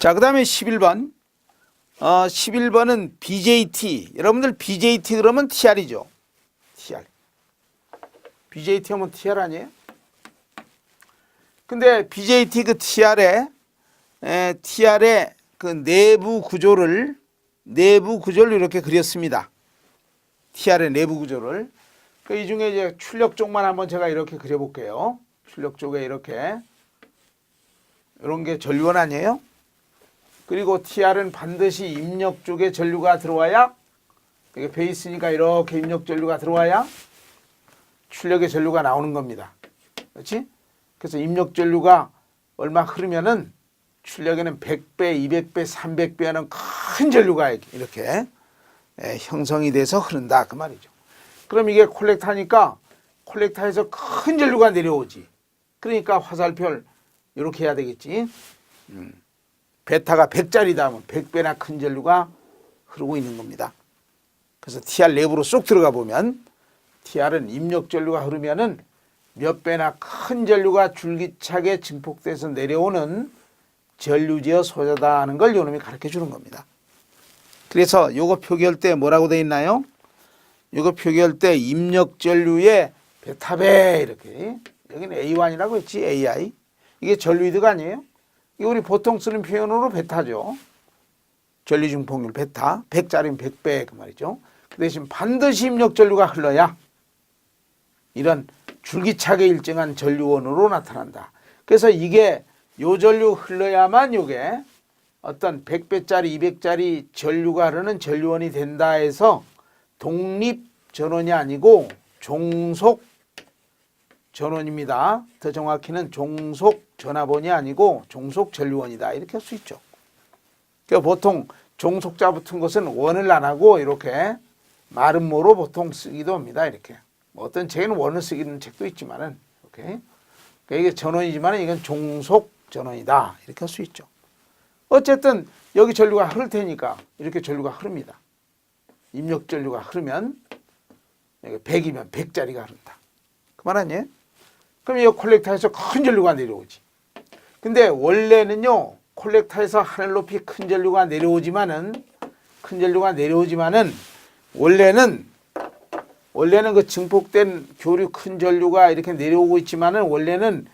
자, 그 다음에 11번. 11번은 BJT. 여러분들 BJT 그러면 TR이죠. TR. BJT 하면 TR 아니에요? 근데 BJT 그 TR의 그 내부 구조를 이렇게 그렸습니다. TR의 내부 구조를. 이 중에 이제 출력 쪽만 한번 제가 이렇게 그려볼게요. 출력 쪽에 이렇게. 이런 게 전류원 아니에요? 그리고 TR은 반드시 입력 쪽에 전류가 들어와야, 이게 베이스니까 이렇게 입력 전류가 들어와야 출력의 전류가 나오는 겁니다. 그렇지? 그래서 입력 전류가 얼마 흐르면은 출력에는 100배, 200배, 300배 하는 큰 전류가 이렇게 형성이 돼서 흐른다. 그 말이죠. 그럼 이게 콜렉터니까 콜렉터에서 큰 전류가 내려오지. 그러니까 화살표를 이렇게 해야 되겠지. 베타가 100짜리다 하면 100배나 큰 전류가 흐르고 있는 겁니다. 그래서 TR 내부로 쏙 들어가 보면 TR은 입력 전류가 흐르면은 몇 배나 큰 전류가 줄기차게 증폭돼서 내려오는 전류제어 소자다 하는 걸 요놈이 가르쳐 주는 겁니다. 그래서 요거 표기할 때 뭐라고 되어 있나요? 요거 표기할 때 입력 전류의 베타배 이렇게. 여기는 A1이라고 했지. AI. 이게 전류이드가 아니에요? 이거 우리 보통 쓰는 표현으로 베타죠. 전류 증폭률 베타. 100짜리면 100배 그 말이죠. 그 대신 반드시 입력 전류가 흘러야 이런 줄기차게 일정한 전류원으로 나타난다. 그래서 이게 요 전류 흘러야만 요게 어떤 100배짜리 200짜리 전류가 흐르는 전류원이 된다 해서 독립 전원이 아니고 종속 전원입니다. 더 정확히는 종속 전압원이 아니고 종속 전류원이다. 이렇게 할 수 있죠. 그러니까 보통 종속자 붙은 것은 원을 안 하고 이렇게 마름모로 보통 쓰기도 합니다. 이렇게. 어떤 책에는 원을 쓰기는 책도 있지만은, 이렇게. 그러니까 이게 전원이지만 이건 종속 전원이다. 이렇게 할 수 있죠. 어쨌든 여기 전류가 흐를 테니까 이렇게 전류가 흐릅니다. 입력 전류가 흐르면 100이면 100짜리가 흐른다. 그 말 아니에요? 그럼 이 콜렉터에서 큰 전류가 내려오지. 근데 원래는요, 콜렉터에서 하늘 높이 큰 전류가 내려오지만은 원래는 그 증폭된 교류 큰 전류가 이렇게 내려오고 있지만은 원래는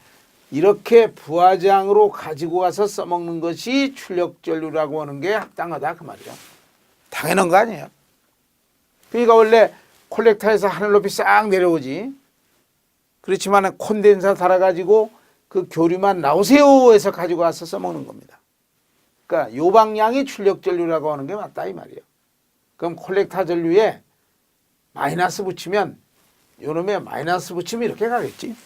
이렇게 부하장으로 가지고 와서 써먹는 것이 출력 전류라고 하는 게 합당하다 그 말이죠. 당연한 거 아니에요. 그러니까 원래 콜렉터에서 하늘 높이 싹 내려오지. 그렇지만 콘덴서 달아가지고 그 교류만 나오세요 해서 가지고 와서 써먹는 겁니다. 그러니까 요 방향이 출력 전류라고 하는 게 맞다 이 말이에요. 그럼 콜렉터 전류에 마이너스 붙이면 요놈에 마이너스 붙이면 이렇게 가겠지.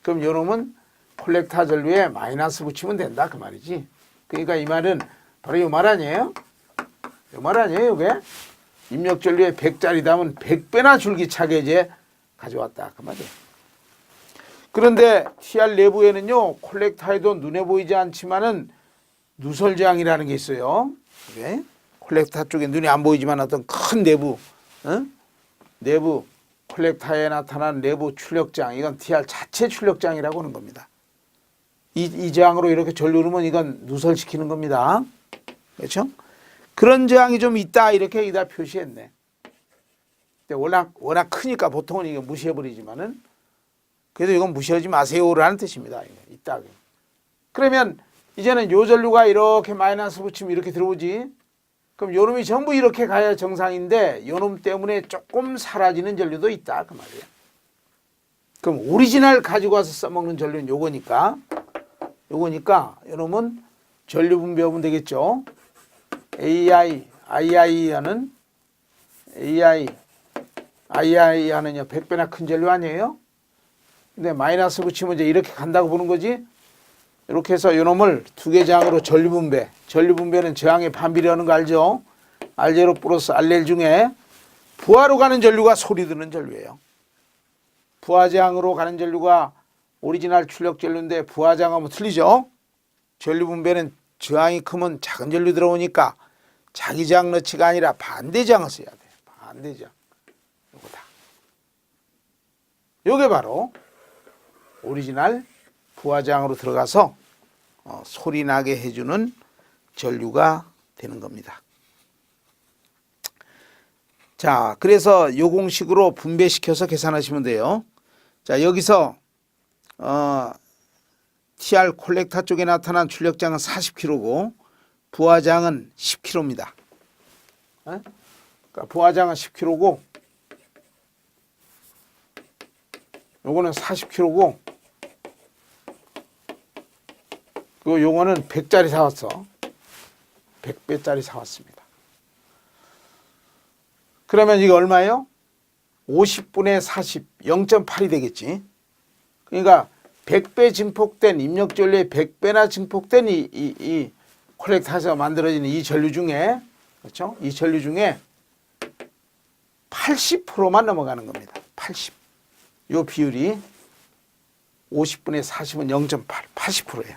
그럼 요놈은 콜렉터 전류에 마이너스 붙이면 된다 그 말이지. 그러니까 이 말은 바로 요 말 아니에요? 요 말 아니에요 이게? 입력 전류에 100짜리다 하면 100배나 줄기차게 이제 가져왔다 그 말이에요. 그런데 TR 내부에는요 콜렉터에도 눈에 보이지 않지만은 누설저항이라는 게 있어요. 그게 콜렉터 쪽에 눈에 안 보이지만 어떤 큰 내부 콜렉터에 나타난 내부 출력장, 이건 TR 자체 출력장이라고 하는 겁니다. 이 저항으로 이렇게 전류 흐르면 이건 누설시키는 겁니다. 그렇죠? 그런 저항이 좀 있다 이렇게 여기다 표시했네. 근데 워낙 크니까 보통은 이거 무시해버리지만은 그래도 이건 무시하지 마세요라는 뜻입니다. 있다. 그러면 이제는 요 전류가 이렇게 마이너스 붙이면 이렇게 들어오지. 그럼 요놈이 전부 이렇게 가야 정상인데 요놈 때문에 조금 사라지는 전류도 있다 그 말이에요. 그럼 오리지널 가지고 와서 써먹는 전류는 요거니까 요놈은 전류 분배하면 되겠죠. II 하는 100배나 큰 전류 아니에요? 근데 마이너스 붙이면 이제 이렇게 간다고 보는 거지. 이렇게 해서 이놈을 두 개 저항으로 전류 분배. 전류 분배는 저항의 반비례하는 거 알죠? R0 플러스 R1 중에 부하로 가는 전류가 소리 드는 전류예요. 부하 저항으로 가는 전류가 오리지널 출력 전류인데 부하 저항하면 틀리죠? 전류 분배는 저항이 크면 작은 전류 들어오니까 자기 저항 넣치가 아니라 반대 저항을 써야 돼. 반대 저항. 요거다. 요게 바로 오리지널 부하 저항으로 들어가서 소리 나게 해주는 전류가 되는 겁니다. 자, 그래서 요 공식으로 분배시켜서 계산하시면 돼요. 자, 여기서 TR 콜렉터 쪽에 나타난 출력장은 40kg고 부하장은 10kg입니다. 그러니까 부하장은 10kg고 요거는 40kg고 그 요거는 100짜리 사왔어. 100배짜리 사왔습니다. 그러면 이게 얼마예요? 50분의 40, 0.8이 되겠지. 그러니까 100배 증폭된 입력 전류의 100배나 증폭된 이 콜렉터에서 만들어지는 이 전류 중에, 그렇죠? 이 전류 중에 80%만 넘어가는 겁니다. 80. 요 비율이 50분의 40은 0.8, 80%예요.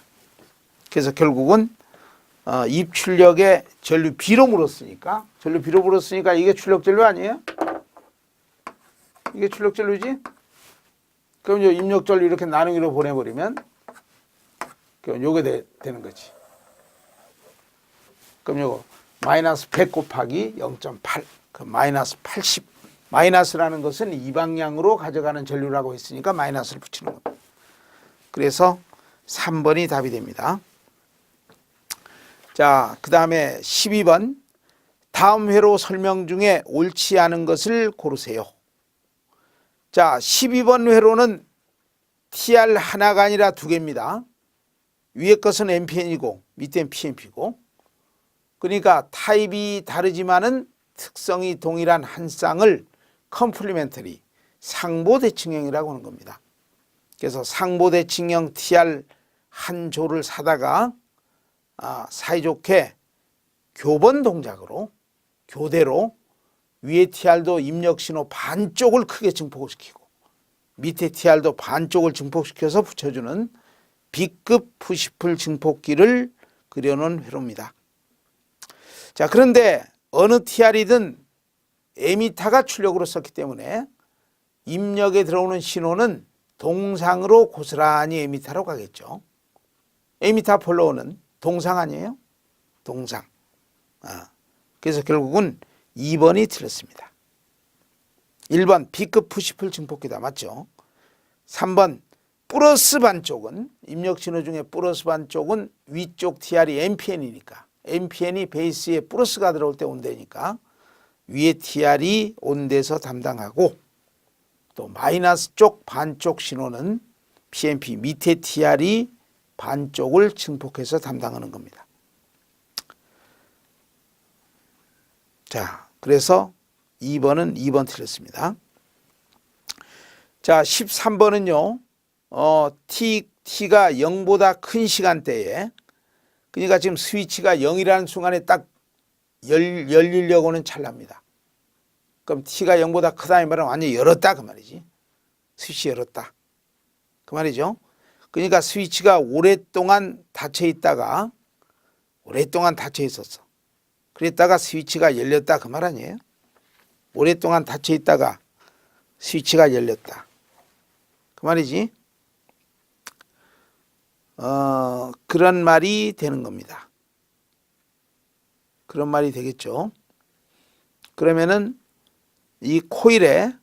그래서 결국은 입출력에 전류 B로 물었으니까, 이게 출력 전류 아니에요? 이게 출력 전류지? 그럼 요 입력 전류 이렇게 나누기로 보내버리면 그럼 요게 되는 거지. 그럼 요거 마이너스 100 곱하기 0.8, 그 마이너스 80. 마이너스라는 것은 이 방향으로 가져가는 전류라고 했으니까 마이너스를 붙이는 겁니다. 그래서 3번이 답이 됩니다. 자, 그 다음에 12번. 다음 회로 설명 중에 옳지 않은 것을 고르세요. 자, 12번 회로는 TR 하나가 아니라 두 개입니다. 위에 것은 MPN이고 밑에는 PNP고. 그러니까 타입이 다르지만은 특성이 동일한 한 쌍을 컴플리멘터리 상보대칭형이라고 하는 겁니다. 그래서 상보대칭형 TR 한 조를 사다가 사이좋게 교번 동작으로 교대로 위에 TR도 입력신호 반쪽을 크게 증폭을 시키고 밑에 TR도 반쪽을 증폭시켜서 붙여주는 B급 푸시풀 증폭기를 그려놓은 회로입니다. 자, 그런데 어느 TR이든 에미터가 출력으로 썼기 때문에 입력에 들어오는 신호는 동상으로 고스란히 에미터로 가겠죠. 에미터 폴로우는 동상 아니에요? 동상. 그래서 결국은 2번이 틀렸습니다. 1번 B급 푸시풀 증폭기다. 맞죠? 3번 플러스 반쪽은 입력 신호 중에 플러스 반쪽은 위쪽 TR이 MPN이니까 MPN이 베이스에 플러스가 들어올 때 온대니까 위에 TR이 온대서 담당하고 또 마이너스 쪽 반쪽 신호는 PNP 밑에 TR이 반쪽을 증폭해서 담당하는 겁니다. 자, 그래서 2번은 2번 틀렸습니다. 자, 13번은요. T가 0보다 큰 시간대에 그러니까 지금 스위치가 0이라는 순간에 딱 열리려고는 찰나입니다. 그럼 T가 0보다 크다 이 말은 완전히 열었다 그 말이지. 스위치 열었다. 그 말이죠. 그러니까 스위치가 오랫동안 닫혀 있었어. 그랬다가 스위치가 열렸다 그 말 아니에요? 오랫동안 닫혀 있다가 스위치가 열렸다. 그 말이지. 그런 말이 되는 겁니다. 그런 말이 되겠죠. 그러면은 이 코일의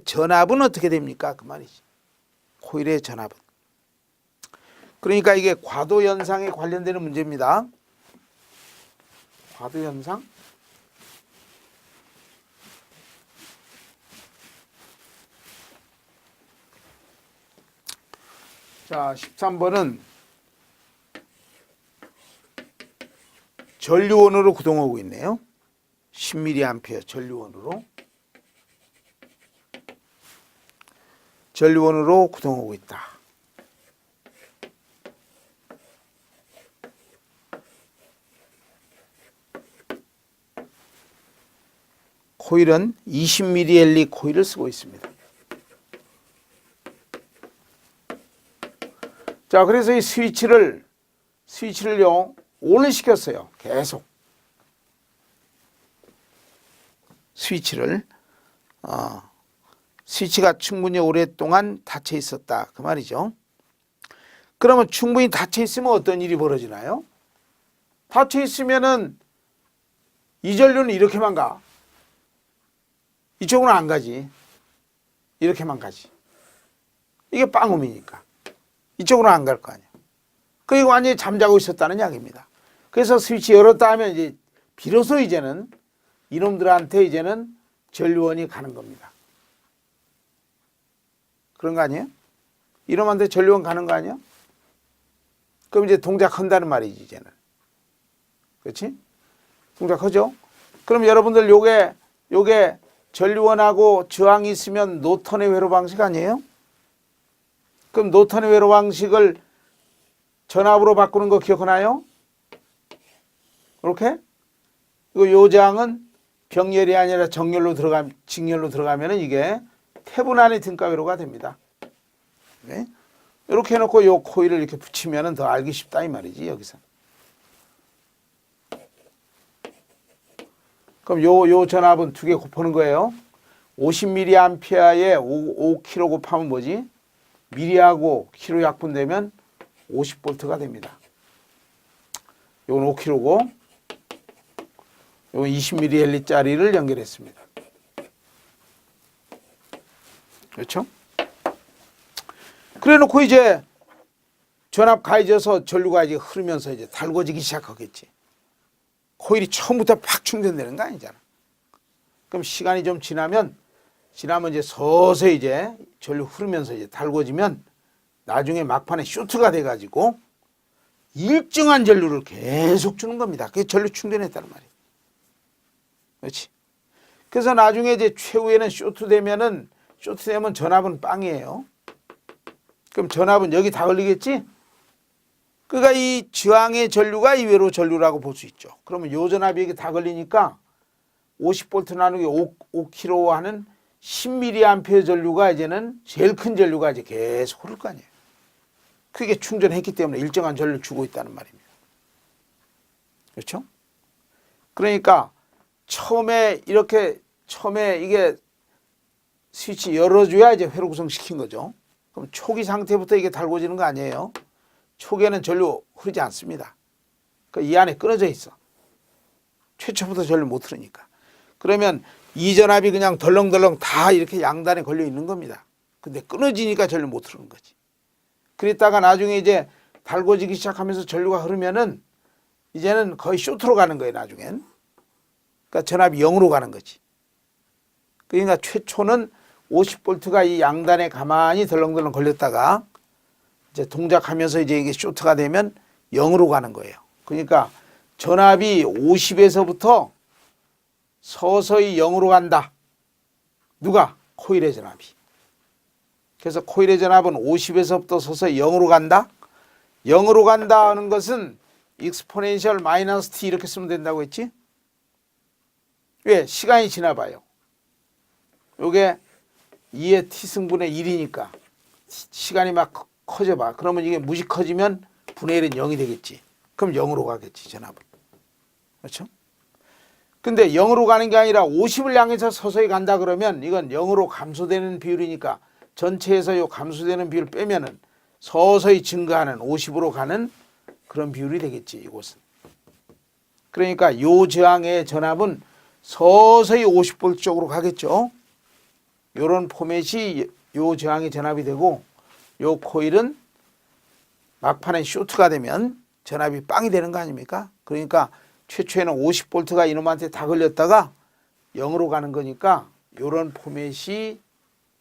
전압은 어떻게 됩니까? 그 말이지. 코일의 전압은. 그러니까 이게 과도 현상에 관련되는 문제입니다. 과도 현상? 자, 13번은 전류원으로 구동하고 있네요. 10mA 전류원으로 구동하고 있다. 코일은 20mA 코일을 쓰고 있습니다. 자, 그래서 이 스위치를요 ON을 시켰어요. 계속 스위치가 충분히 오랫동안 닫혀 있었다 그 말이죠. 그러면 충분히 닫혀 있으면 어떤 일이 벌어지나요? 닫혀 있으면은 이 전류는 이렇게만 가. 이쪽으로는 안 가지. 이렇게만 가지. 이게 빵음이니까. 이쪽으로는 안 갈 거 아니야. 그리고 완전히 잠자고 있었다는 이야기입니다. 그래서 스위치 열었다 하면 이제 비로소 이제는 이놈들한테 이제는 전류원이 가는 겁니다. 그런 거 아니에요? 이놈한테 전류원 가는 거 아니야? 그럼 이제 동작한다는 말이지, 이제는. 그렇지? 동작하죠? 그럼 여러분들 요게 전류원하고 저항이 있으면 노턴의 회로 방식 아니에요? 그럼 노턴의 회로 방식을 전압으로 바꾸는 거 기억하나요? 이렇게? 요 저항은 병렬이 아니라 직렬로 들어가면은 이게 태분한의 등가회로가 됩니다. 네? 이렇게 해놓고 요 코일을 이렇게 붙이면은 더 알기 쉽다 이 말이지, 여기서. 그럼 요 전압은 두 개 곱하는 거예요. 50mA에 5kg 곱하면 뭐지? 미리하고 kg 약분되면 50V가 됩니다. 요건 5kg고 요건 20mA짜리를 연결했습니다. 그렇죠? 그래 놓고 이제 전압 가해져서 전류가 이제 흐르면서 이제 달궈지기 시작하겠지. 코일이 처음부터 팍 충전되는 거 아니잖아. 그럼 시간이 좀 지나면 이제 서서히 이제 전류 흐르면서 이제 달궈지면 나중에 막판에 쇼트가 돼가지고 일정한 전류를 계속 주는 겁니다. 그게 전류 충전했다는 말이에요. 그렇지? 그래서 나중에 이제 최후에는 쇼트 되면 전압은 빵이에요. 그럼 전압은 여기 다 걸리겠지? 그러니까 이 저항의 전류가 이외로 전류라고 볼 수 있죠. 그러면 요 전압이 여기 다 걸리니까 50V 나누기 5kg 하는 10mA 전류가 이제는 제일 큰 전류가 이제 계속 흐를 거 아니에요. 그게 충전했기 때문에 일정한 전류를 주고 있다는 말입니다. 그렇죠? 그러니까 처음에 이게 스위치 열어줘야 이제 회로 구성시킨 거죠. 그럼 초기 상태부터 이게 달궈지는 거 아니에요? 초기에는 전류 흐르지 않습니다. 이 안에 끊어져 있어. 최초부터 전류 못 흐르니까. 그러면 이 전압이 그냥 덜렁덜렁 다 이렇게 양단에 걸려 있는 겁니다. 근데 끊어지니까 전류 못 흐르는 거지. 그랬다가 나중에 이제 달궈지기 시작하면서 전류가 흐르면은 이제는 거의 쇼트로 가는 거예요, 나중엔. 그러니까 전압이 0으로 가는 거지. 그러니까 최초는 50V가 이 양단에 가만히 덜렁덜렁 걸렸다가 이제 동작하면서 이제 이게 쇼트가 되면 0으로 가는 거예요. 그러니까 전압이 50에서부터 서서히 0으로 간다. 누가? 코일의 전압이. 그래서 코일의 전압은 50에서부터 서서히 0으로 간다. 0으로 간다 하는 것은 익스포넨셜 마이너스 t 이렇게 쓰면 된다고 했지? 왜? 시간이 지나봐요. 요게 2의 t승분의 1이니까 시간이 막 커져봐. 그러면 이게 무지 커지면 분의 1은 0이 되겠지. 그럼 0으로 가겠지, 전압은. 그렇죠? 근데 0으로 가는 게 아니라 50을 향해서 서서히 간다 그러면 이건 0으로 감소되는 비율이니까 전체에서 요 감소되는 비율 빼면은 서서히 증가하는 50으로 가는 그런 비율이 되겠지, 이곳은. 그러니까 요 저항의 전압은 서서히 50V 쪽으로 가겠죠. 요런 포맷이 요 저항의 전압이 되고 요 코일은 막판에 쇼트가 되면 전압이 빵이 되는 거 아닙니까? 그러니까 최초에는 50V가 이놈한테 다 걸렸다가 0으로 가는 거니까 요런 포맷이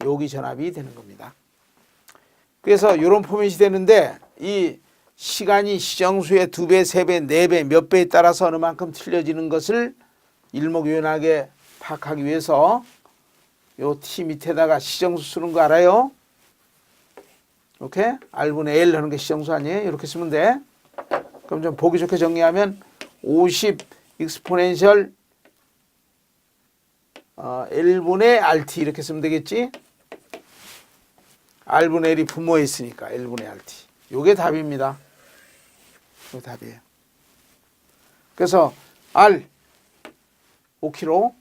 여기 전압이 되는 겁니다. 그래서 요런 포맷이 되는데 이 시간이 시정수의 2배, 3배, 4배, 몇 배에 따라서 어느 만큼 틀려지는 것을 일목요연하게 파악하기 위해서 요 t 밑에다가 시정수 쓰는 거 알아요? 이렇게 R분의 L 하는 게 시정수 아니에요? 이렇게 쓰면 돼. 그럼 좀 보기 좋게 정리하면 50 익스포넨셜 L분의 RT 이렇게 쓰면 되겠지? R분의 L이 분모에 있으니까 L분의 RT. 요게 답입니다. 요게 답이에요. 그래서 R 5kg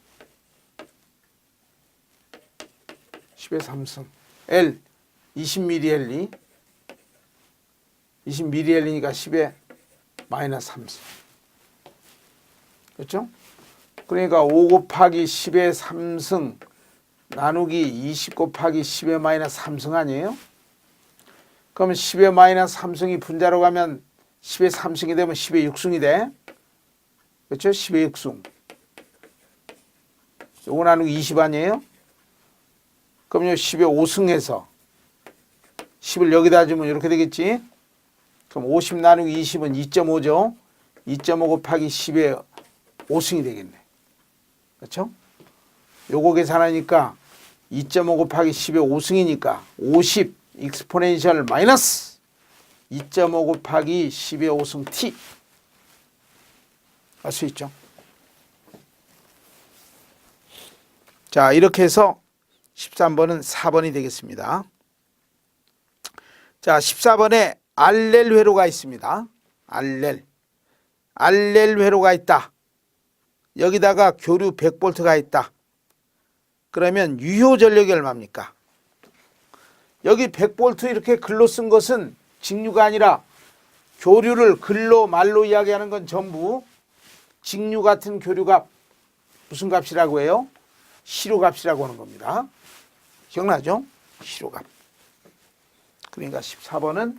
10의 3승 L 20mL 20mAh니까 10의 마이너스 3승. 그렇죠? 그러니까 5 곱하기 10의 3승 나누기 20 곱하기 10의 마이너스 3승 아니에요? 그러면 10의 마이너스 3승이 분자로 가면 10의 3승이 되면 10의 6승이 돼. 그렇죠? 10의 6승. 요거 나누기 20 아니에요? 그럼 요 10의 5승에서 10을 여기다 주면 이렇게 되겠지? 그럼 50 나누기 20은 2.5죠? 2.5 곱하기 10의 5승이 되겠네. 그렇죠? 요거 계산하니까 2.5 곱하기 10의 5승이니까 50 익스포넨셜 마이너스 2.5 곱하기 10의 5승 t. 알 수 있죠? 자, 이렇게 해서 13번은 4번이 되겠습니다. 자, 14번에 알렐 회로가 있습니다. 알렐 회로가 있다. 여기다가 교류 100볼트가 있다. 그러면 유효 전력이 얼마입니까? 여기 100볼트 이렇게 글로 쓴 것은 직류가 아니라 교류를 글로 말로 이야기하는 건 전부 직류 같은 교류값 무슨 값이라고 해요? 시료값이라고 하는 겁니다. 기억나죠? 시료값. 그러니까 14번은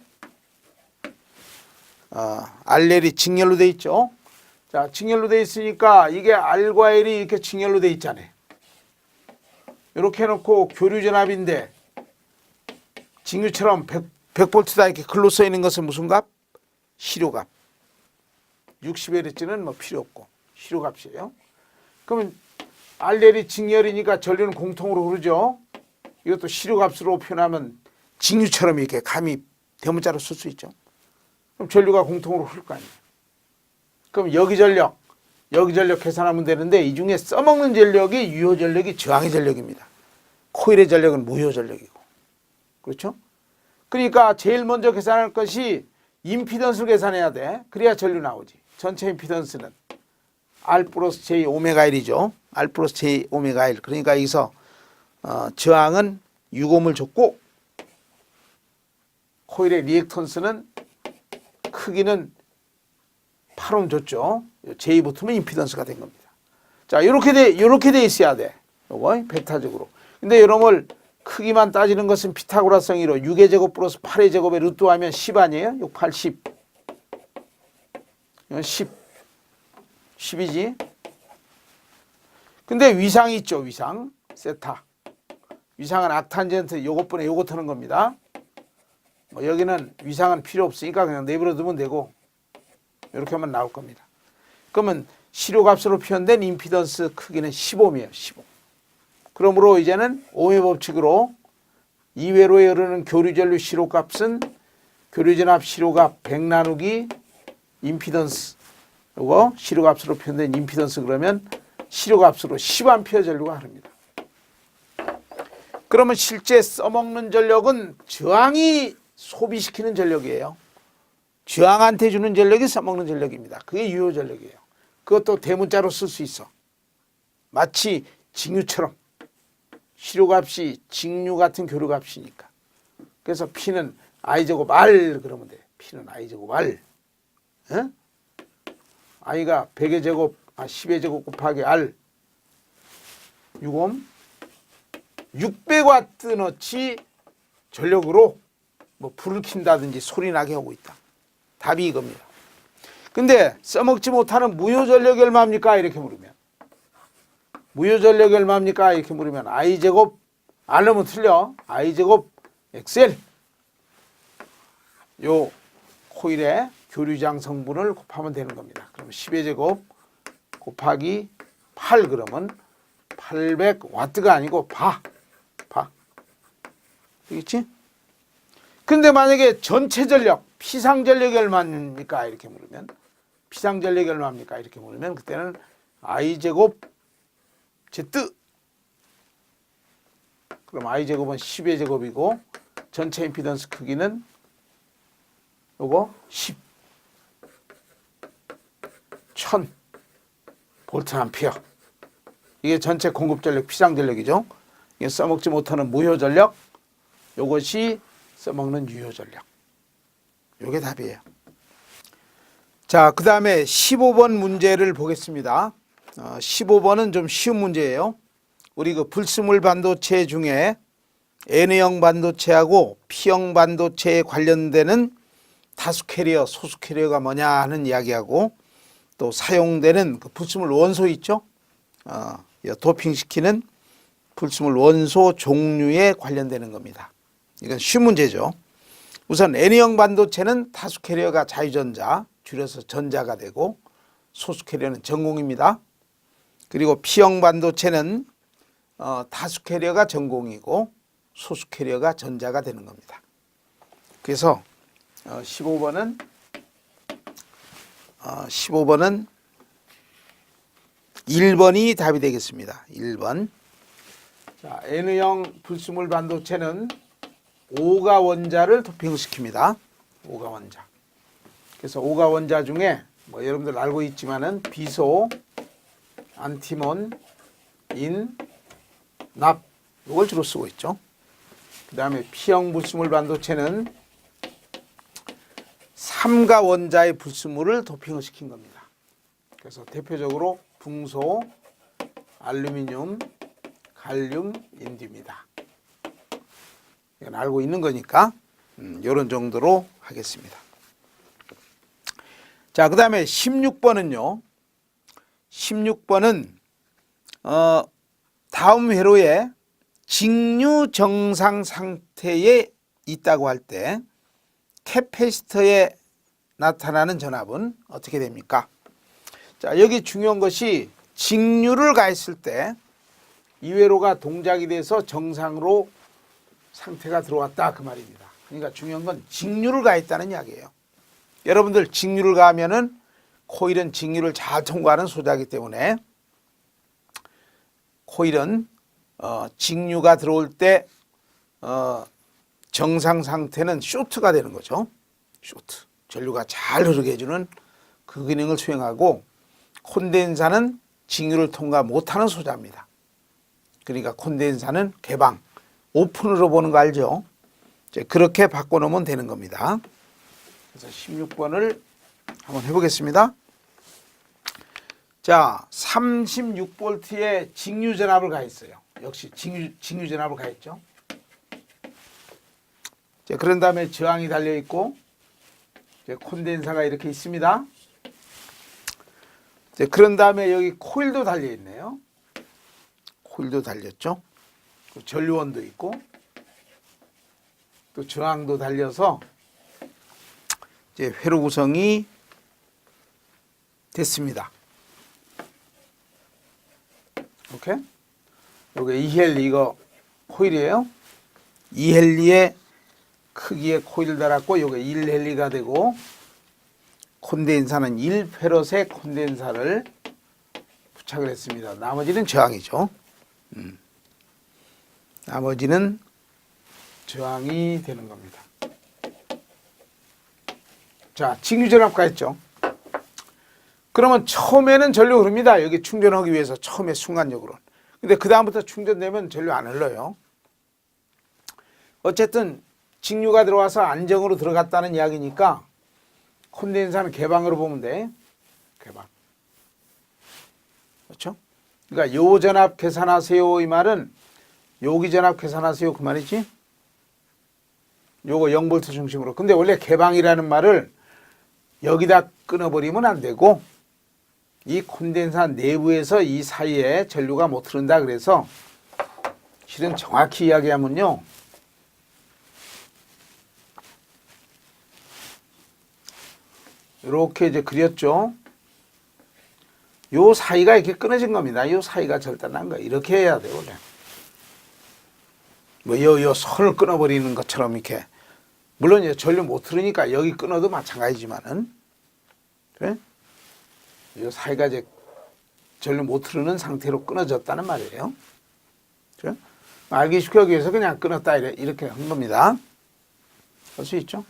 알렐이 직렬로 돼 있죠. 자, 직렬로 돼 있으니까 이게 R과 L이 이렇게 직렬로 돼 있잖아요. 이렇게 해놓고 교류전압인데 직류처럼 100볼트다 이렇게 글로 써 있는 것은 무슨 값? 시료값. 60Hz는 뭐 필요 없고 시료값이에요. 그러면 알렐이 직렬이니까 전류는 공통으로 흐르죠. 이것도 시료값으로 표현하면 직류처럼 이렇게 감이 대문자로 쓸 수 있죠. 그럼 전류가 공통으로 흐를 거 아니에요. 그럼 여기 전력 계산하면 되는데 이 중에 써먹는 전력이 유효 전력이 저항의 전력입니다. 코일의 전력은 무효 전력이고. 그렇죠? 그러니까 제일 먼저 계산할 것이 임피던스를 계산해야 돼. 그래야 전류 나오지. 전체 임피던스는 R 플러스 J 오메가 1이죠. R 플러스 J 오메가 1. 그러니까 여기서 저항은 6옴을 줬고 코일의 리액턴스는 크기는 8옴 줬죠. J 붙으면 임피던스가 된 겁니다. 자, 이렇게 돼 있어야 돼. 요거 벡터적으로. 근데 여러분 크기만 따지는 것은 피타고라성이로 6의 제곱 플러스 8의 제곱에 루트 하면 10 아니에요? 6, 8, 10. 이건 10이지. 근데 위상이 있죠. 위상. 세타. 위상은 악탄젠트 요것분에 요것 하는 겁니다. 뭐 여기는 위상은 필요 없으니까 그냥 내버려 두면 되고 이렇게 하면 나올 겁니다. 그러면 시료값으로 표현된 임피던스 크기는 15옴이에요. 15옴. 그러므로 이제는 오음의 법칙으로 이회로에 흐르는 교류전류 시료값은 교류전압 시료값 100 나누기 임피던스 요거 시료값으로 표현된 임피던스 그러면 시료값으로 10A 전류가 흐릅니다. 그러면 실제 써먹는 전력은 저항이 소비시키는 전력이에요. 저항한테 주는 전력이 써먹는 전력입니다. 그게 유효 전력이에요. 그것도 대문자로 쓸 수 있어. 마치 직류처럼 시료값이 직류 같은 교류값이니까. 그래서 P는 I제곱 R 그러면 돼. P는 I제곱 R. 에? I가 100의 제곱, 10의 제곱 곱하기 R 6옴 600W너치 전력으로 뭐 불을 킨다든지 소리 나게 하고 있다. 답이 이겁니다. 근데 써먹지 못하는 무효 전력이 얼마입니까? 이렇게 물으면 무효 전력이 얼마입니까? 이렇게 물으면 I제곱 안 넣으면 틀려. I제곱 XL 요 코일의 교류장 성분을 곱하면 되는 겁니다. 그러면 10의 제곱 곱하기 8 그러면 800W가 아니고 바. 되겠지? 근데 만약에 전체 전력, 피상 전력이 얼마입니까? 이렇게 물으면 피상 전력이 얼마입니까? 이렇게 물으면 그때는 I제곱 Z 그럼 I제곱은 10의 제곱이고 전체 임피던스 크기는 요거 10 1000 볼트 암페어 이게 전체 공급 전력 피상 전력이죠. 이게 써먹지 못하는 무효 전력 요것이 써먹는 유효 전력 이게 답이에요. 자, 그 다음에 15번 문제를 보겠습니다. 15번은 좀 쉬운 문제예요. 우리 그 불스물 반도체 중에 N형 반도체하고 P형 반도체에 관련되는 다수 캐리어, 소수 캐리어가 뭐냐 하는 이야기하고 또 사용되는 그 불스물 원소 있죠? 도핑시키는 불스물 원소 종류에 관련되는 겁니다. 이건 쉬운 문제죠. 우선 N형 반도체는 다수 캐리어가 자유전자, 줄여서 전자가 되고 소수 캐리어는 전공입니다. 그리고 P형 반도체는 다수 캐리어가 전공이고 소수 캐리어가 전자가 되는 겁니다. 그래서 15번은 1번이 답이 되겠습니다. 1번. 자, N형 불스물 반도체는 5가 원자를 도핑시킵니다. 5가 원자. 그래서 5가 원자 중에 뭐 여러분들 알고 있지만은 비소, 안티몬, 인, 납 이걸 주로 쓰고 있죠. 그 다음에 P형 불스물 반도체는 3가 원자의 불스물을 도핑을 시킨 겁니다. 그래서 대표적으로 붕소, 알루미늄, 갈륨, 인디입니다. 이건 알고 있는 거니까 이런 정도로 하겠습니다. 자, 그 다음에 16번은요. 16번은 다음 회로에 직류 정상 상태에 있다고 할 때 캐패시터에 나타나는 전압은 어떻게 됩니까? 자, 여기 중요한 것이 직류를 가했을 때 이 회로가 동작이 돼서 정상으로 상태가 들어왔다 그 말입니다. 그러니까 중요한 건 직류를 가했다는 이야기예요. 여러분들 직류를 가하면은 코일은 직류를 잘 통과하는 소자이기 때문에 코일은 직류가 들어올 때 정상 상태는 쇼트가 되는 거죠. 쇼트. 전류가 잘 흐르게 해주는 그 기능을 수행하고 콘덴사는 직류를 통과 못하는 소자입니다. 그러니까 콘덴사는 개방, 오픈으로 보는 거 알죠? 이제 그렇게 바꿔놓으면 되는 겁니다. 그래서 16번을 한번 해보겠습니다. 자, 36V에 직류 전압을 가했어요. 역시 직류 전압을 가했죠. 자, 그런 다음에 저항이 달려 있고 콘덴사가 이렇게 있습니다. 자, 그런 다음에 여기 코일도 달려 있네요. 코일도 달렸죠. 전류원도 있고 또 저항도 달려서 이제 회로 구성이 됐습니다. 오케이? 요게 2헬리 이거 코일이에요. 2헬리의 크기의 코일을 달았고 요게 1헬리가 되고 콘덴사는 1페럿의 콘덴사를 부착을 했습니다. 나머지는 저항이죠. 나머지는 저항이 되는 겁니다. 자, 직류전압 가했죠. 그러면 처음에는 전류 흐릅니다. 여기 충전하기 위해서 처음에 순간적으로. 근데 그 다음부터 충전되면 전류 안 흘러요. 어쨌든 직류가 들어와서 안정으로 들어갔다는 이야기니까 콘덴사는 개방으로 보면 돼. 개방. 그렇죠? 그러니까 요 전압 계산하세요 이 말은 여기 전압 계산하세요 그 말이지. 요거 0V 중심으로. 근데 원래 개방이라는 말을 여기다 끊어버리면 안 되고 이 콘덴사 내부에서 이 사이에 전류가 못 흐른다 그래서 실은 정확히 이야기하면요. 이렇게 이제 그렸죠. 요 사이가 이렇게 끊어진 겁니다. 요 사이가 절단난 거예요. 이렇게 해야 돼요, 원래. 뭐, 요 선을 끊어버리는 것처럼 이렇게. 물론 이제 전류 못 흐르니까 여기 끊어도 마찬가지지만은. 그래? 요 사이가 이제 전류 못 흐르는 상태로 끊어졌다는 말이에요. 그래? 알기 쉽게 하기 위해서 그냥 끊었다 이렇게 한 겁니다. 할 수 있죠?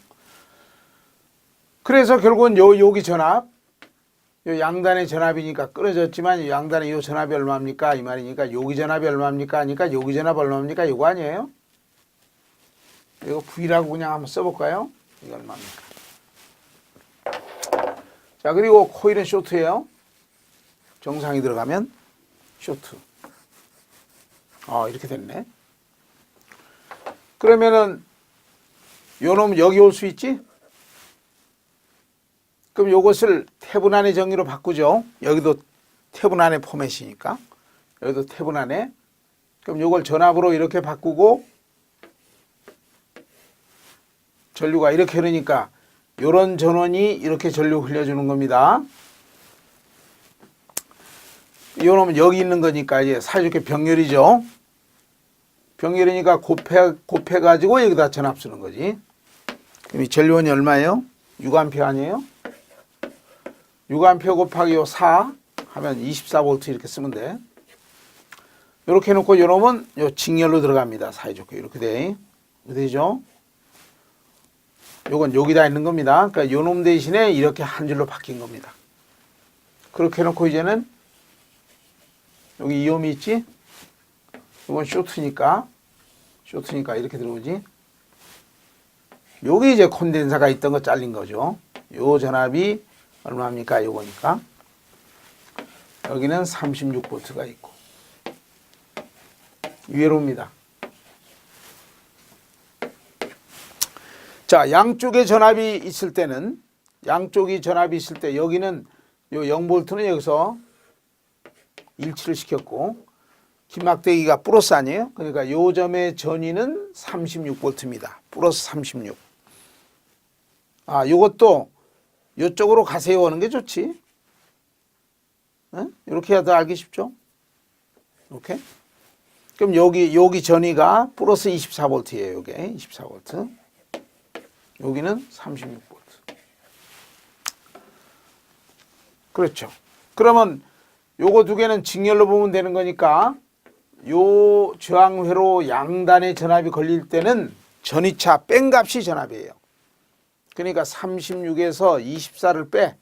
그래서 결국은 여기 전압, 요 양단의 전압이니까 끊어졌지만 양단의 요 전압이 얼마입니까? 이 말이니까 여기 전압이 얼마입니까? 하니까 여기 전압 얼마입니까? 이거 아니에요? 이거 V라고 그냥 한번 써볼까요? 이거 얼마입니까? 자, 그리고 코일은 쇼트예요. 정상이 들어가면 쇼트. 이렇게 됐네. 그러면은 요 놈은 여기 올 수 있지? 그럼 요것을 태분안의 정의로 바꾸죠. 여기도 태분안의 포맷이니까. 여기도 태분안의. 그럼 요걸 전압으로 이렇게 바꾸고 전류가 이렇게 흐르니까 요런 전원이 이렇게 전류 흘려주는 겁니다. 요 놈은 여기 있는 거니까 이제 사이좋게 병렬이죠. 병렬이니까 곱해가지고 여기다 전압 쓰는 거지. 그럼 이 전류원이 얼마예요? 6A 아니에요? 6A 곱하기 요 4 하면 24V 이렇게 쓰면 돼. 이렇게 해놓고 요 놈은 요 직렬로 들어갑니다. 사이좋게 이렇게 돼. 되죠? 요건 여기다 있는 겁니다. 그러니까 요 놈 대신에 이렇게 한 줄로 바뀐 겁니다. 그렇게 해놓고 이제는 여기 이옴이 있지? 이건 쇼트니까 이렇게 들어오지. 여기 이제 콘덴사가 있던 거 잘린 거죠. 요 전압이 얼마입니까? 요거니까. 여기는 36V가 있고. 위로입니다. 자, 양쪽에 전압이 있을 때는, 양쪽이 전압이 있을 때 여기는 요 0V는 여기서 일치를 시켰고, 긴막대기가 플러스 아니에요? 그러니까 요 점의 전위는 36V입니다. 플러스 36. 요것도 요쪽으로 가세요 하는 게 좋지. 이렇게 해야 더 알기 쉽죠? 이렇게. 그럼 여기 전위가 플러스 24V예요. 요게 24V. 여기는 36V. 그렇죠. 그러면 요거 두 개는 직렬로 보면 되는 거니까 요 저항회로 양단의 전압이 걸릴 때는 전위차 뺀 값이 전압이에요. 그러니까 36에서 24를 빼.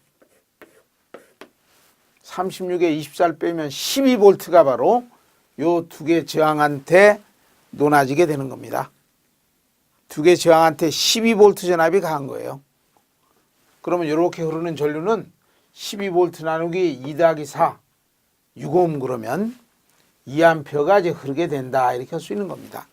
36에 24를 빼면 12V가 바로 요 두 개 저항한테 논아지게 되는 겁니다. 두 개 저항한테 12V 전압이 가한 거예요. 그러면 이렇게 흐르는 전류는 12V 나누기 2 더하기 4, 6Ω 그러면 2A가 이제 흐르게 된다. 이렇게 할 수 있는 겁니다.